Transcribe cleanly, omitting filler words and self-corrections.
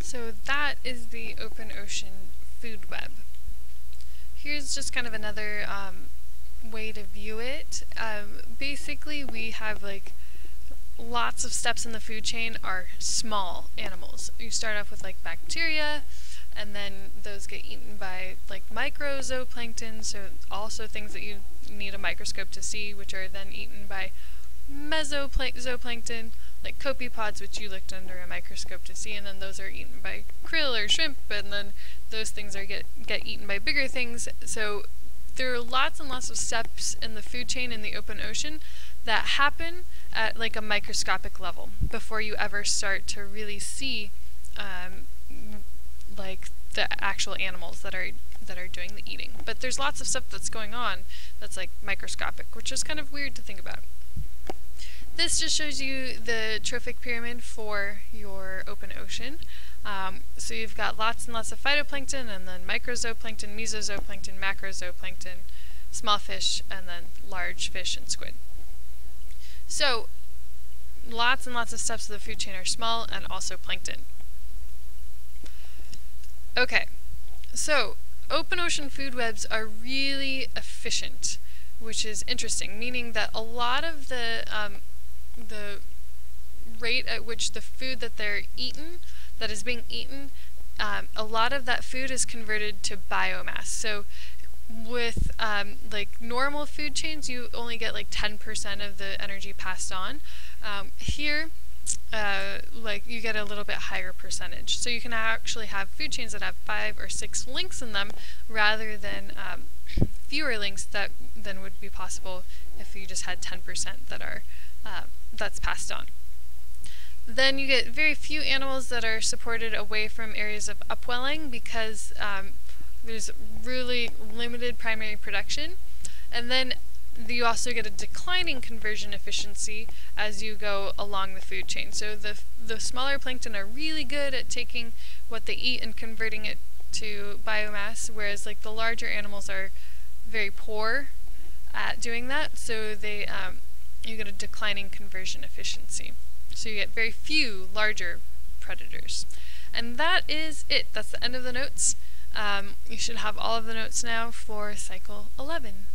So that is the open ocean food web. Here's just kind of another way to view it. Basically, we have like lots of steps in the food chain are small animals. You start off with like bacteria, and then those get eaten by like microzooplankton, so also things that you need a microscope to see, which are then eaten by mesozooplankton, like copepods, which you looked under a microscope to see, and then those are eaten by krill or shrimp, and then those things are get eaten by bigger things. So there are lots and lots of steps in the food chain in the open ocean that happen at like a microscopic level before you ever start to really see like the actual animals that are doing the eating. But there's lots of stuff that's going on that's like microscopic, which is kind of weird to think about. This just shows you the trophic pyramid for your open ocean. So you've got lots and lots of phytoplankton, and then microzooplankton, mesozooplankton, macrozooplankton, small fish, and then large fish and squid. So lots and lots of steps of the food chain are small and also plankton. Okay, so open ocean food webs are really efficient, which is interesting, meaning that a lot of the rate at which the food that is being eaten, a lot of that food is converted to biomass. So with like normal food chains, you only get like 10% of the energy passed on. Here, like you get a little bit higher percentage. So you can actually have food chains that have 5 or 6 links in them rather than fewer links than would be possible if you just had 10% that are that's passed on. Then you get very few animals that are supported away from areas of upwelling because there's really limited primary production. And then you also get a declining conversion efficiency as you go along the food chain. So the smaller plankton are really good at taking what they eat and converting it to biomass, whereas like the larger animals are very poor at doing that. So they you get a declining conversion efficiency. So you get very few larger predators. And that is it. That's the end of the notes. You should have all of the notes now for Cycle 11.